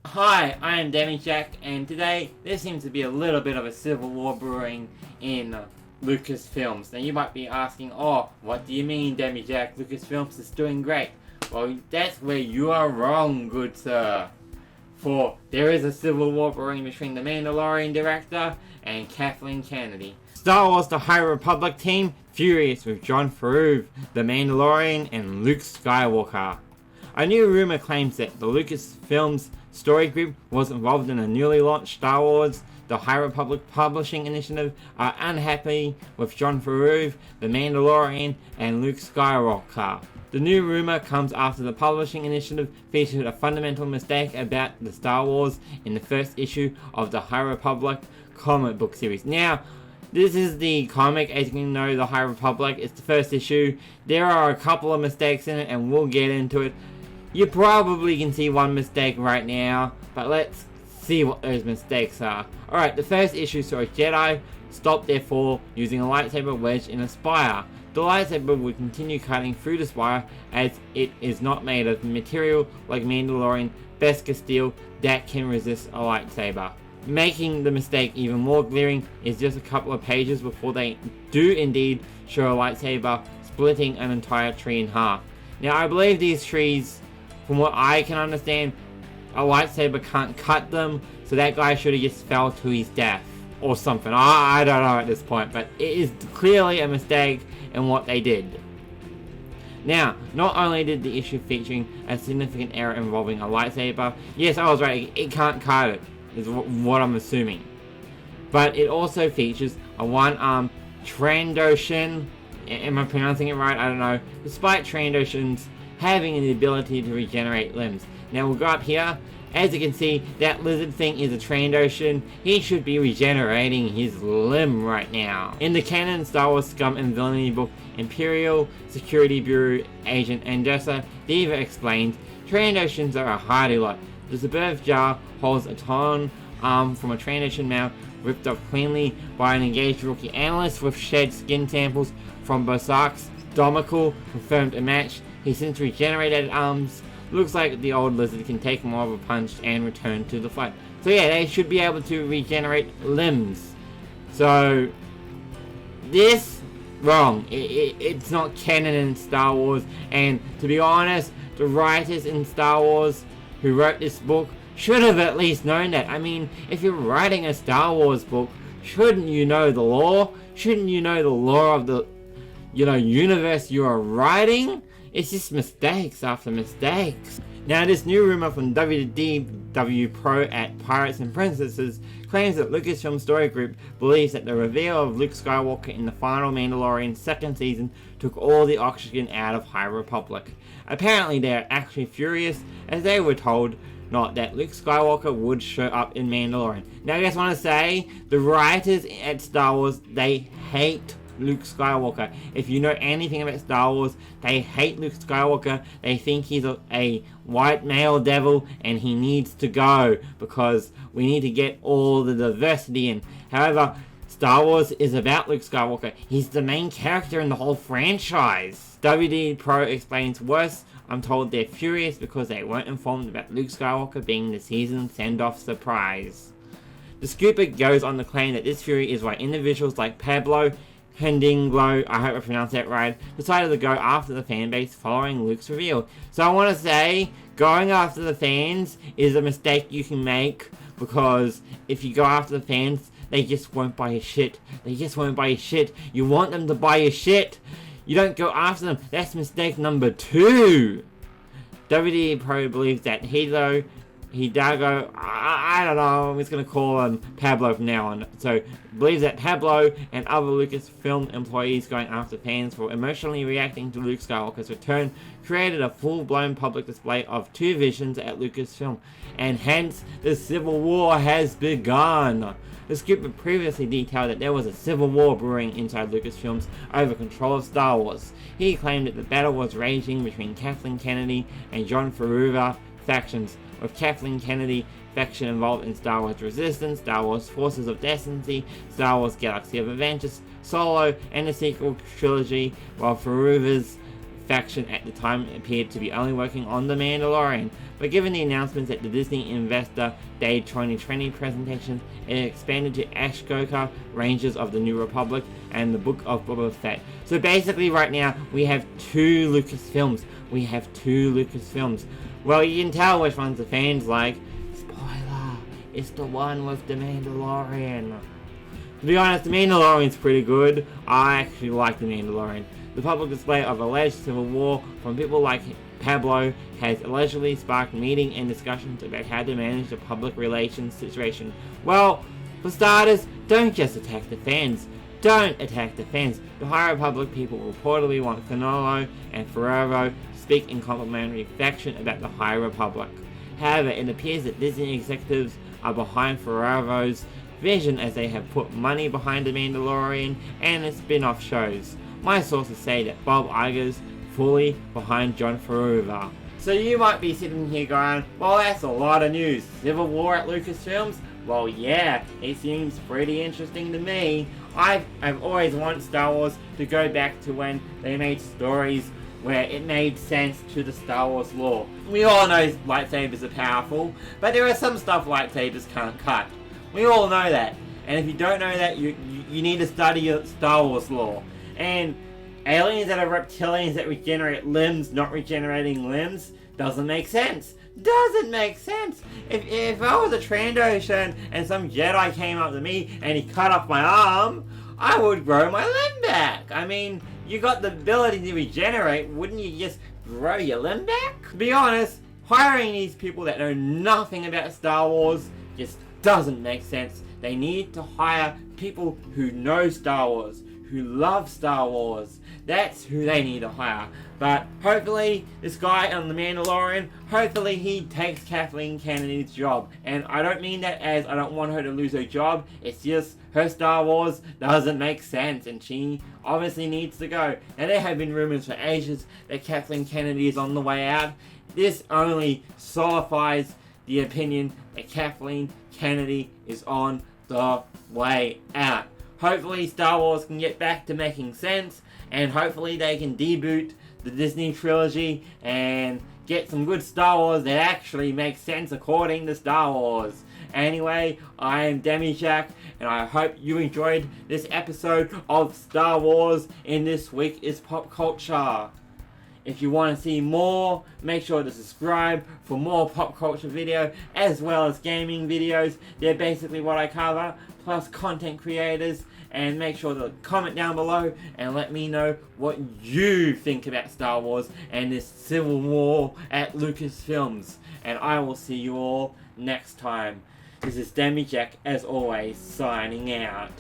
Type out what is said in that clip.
Hi, I am Demi and today there seems to be a little bit of a civil war brewing in Lucasfilms. Now you might be asking, oh, what do you mean, Demi Lucasfilms is doing great. Well, that's where you are wrong, good sir. For there is a civil war brewing between the Mandalorian director and Kathleen Kennedy. Star Wars The High Republic team furious with Jon Favreau, the Mandalorian, and Luke Skywalker. A new rumor claims that the Lucasfilms story group was involved in a newly launched Star Wars The High Republic publishing initiative are unhappy with Jon Favreau, the Mandalorian, and Luke Skywalker. The new rumor comes after the publishing initiative featured a fundamental mistake about the Star Wars in the first issue of the High Republic comic book series. Now, this is the comic, as you can know, the High Republic. It's the first issue. There are a couple of mistakes in it, and we'll get into it. You probably can see one mistake right now, but let's see what those mistakes are. Alright, the first issue saw a Jedi stop their fall using a lightsaber wedged in a spire. The lightsaber would continue cutting through the spire as it is not made of material like Mandalorian Beskar steel that can resist a lightsaber. Making the mistake even more glaring is just a couple of pages before they do indeed show a lightsaber splitting an entire tree in half. Now I believe these trees, from what I can understand, a lightsaber can't cut them, so that guy should have just fell to his death or something. I don't know at this point, but it is clearly a mistake in what they did. Now, not only did the issue featuring a significant error involving a lightsaber, yes, I was right, it can't cut it, is what I'm assuming. But it also features a one-armed Trandoshan. Am I pronouncing it right? I don't know. Despite Trandoshans having the ability to regenerate limbs. Now we'll go up here. As you can see, that lizard thing is a Trandoshan. He should be regenerating his limb right now. In the canon Star Wars Scum and Villainy book, Imperial Security Bureau agent Andessa Diva explains, Trandoshans are a hardy lot. The superb jar holds a torn arm from a Trandoshan mouth ripped off cleanly by an engaged rookie analyst with shed skin samples from Bosak's Domical confirmed a match. He since regenerated arms. Looks like the old lizard can take more of a punch and return to the fight. So yeah, they should be able to regenerate limbs. So, this, wrong. It's not canon in Star Wars. And to be honest, the writers in Star Wars who wrote this book should have at least known that. I mean, if you're writing a Star Wars book, shouldn't you know the lore? Shouldn't you know the lore of the, universe you are writing? It's just mistakes after mistakes. Now, this new rumor from WDW Pro at Pirates and Princesses claims that Lucasfilm Story Group believes that the reveal of Luke Skywalker in the final Mandalorian second season took all the oxygen out of High Republic. Apparently they are actually furious, as they were told not that Luke Skywalker would show up in Mandalorian. Now I just want to say, the writers at Star Wars, they hate Luke Skywalker. If you know anything about Star Wars, they hate Luke Skywalker. They think he's a white male devil and he needs to go because we need to get all the diversity in. However, Star Wars is about Luke Skywalker. He's the main character in the whole franchise. WD Pro explains worse. I'm told they're furious because they weren't informed about Luke Skywalker being the season send-off surprise. The scooper goes on to claim that this fury is why individuals like Pablo Hendinglo, I hope I pronounced that right, decided to go after the fanbase following Luke's reveal. So I want to say, going after the fans is a mistake you can make, because if you go after the fans, they just won't buy your shit. They just won't buy your shit. You want them to buy your shit. You don't go after them. That's mistake number 2. WD Pro believes that Hidalgo, I don't know, I'm just going to call him Pablo from now on. So, believes that Pablo and other Lucasfilm employees going after fans for emotionally reacting to Luke Skywalker's return created a full-blown public display of two visions at Lucasfilm, and hence the civil war has begun. The scoop had previously detailed that there was a civil war brewing inside Lucasfilms over control of Star Wars. He claimed that the battle was raging between Kathleen Kennedy and Jon Favreau factions, with Kathleen Kennedy faction involved in Star Wars Resistance, Star Wars Forces of Destiny, Star Wars Galaxy of Adventures, Solo, and the sequel trilogy, while Favreau's faction at the time appeared to be only working on The Mandalorian, but given the announcements at the Disney Investor Day 2020 presentations, it expanded to Ashkoka, Rangers of the New Republic, and the Book of Boba Fett. So basically right now, we have two Lucasfilms. Well, you can tell which ones the fans like. Spoiler, it's the one with The Mandalorian. To be honest, The Mandalorian's pretty good. I actually like The Mandalorian. The public display of alleged civil war from people like Pablo has allegedly sparked meeting and discussions about how to manage the public relations situation. Well, for starters, don't just attack the fans. Don't attack the fans. The High Republic people reportedly want Canolo and favreau to speak in complimentary faction about the High Republic. However, it appears that Disney executives are behind favreau's vision as they have put money behind The Mandalorian and its spin-off shows. My sources say that Bob Iger's fully behind Jon Favreau. So you might be sitting here going, well, that's a lot of news. Civil war at Lucasfilms? Well, yeah, it seems pretty interesting to me. I've always wanted Star Wars to go back to when they made stories where it made sense to the Star Wars lore. We all know lightsabers are powerful, but there are some stuff lightsabers can't cut. We all know that. And if you don't know that, you need to study your Star Wars lore. And aliens that are reptilians that regenerate limbs, not regenerating limbs, doesn't make sense. Doesn't make sense. If I was a Trandoshan and some Jedi came up to me and he cut off my arm, I would grow my limb back. I mean, you got the ability to regenerate, wouldn't you just grow your limb back? To be honest, hiring these people that know nothing about Star Wars just doesn't make sense. They need to hire people who know Star Wars, who love Star Wars. That's who they need to hire. But hopefully, this guy on The Mandalorian, hopefully he takes Kathleen Kennedy's job. And I don't mean that as I don't want her to lose her job. It's just her Star Wars doesn't make sense and she obviously needs to go. And there have been rumors for ages that Kathleen Kennedy is on the way out. This only solidifies the opinion that Kathleen Kennedy is on the way out. Hopefully Star Wars can get back to making sense, and hopefully they can deboot the Disney trilogy and get some good Star Wars that actually makes sense according to Star Wars. Anyway, I am Demi, and I hope you enjoyed this episode of Star Wars in This Week is Pop Culture. If you want to see more, make sure to subscribe for more pop culture video as well as gaming videos. They're basically what I cover, plus content creators. And make sure to comment down below and let me know what you think about Star Wars and this civil war at Lucasfilms. And I will see you all next time. This is Demi, as always, signing out.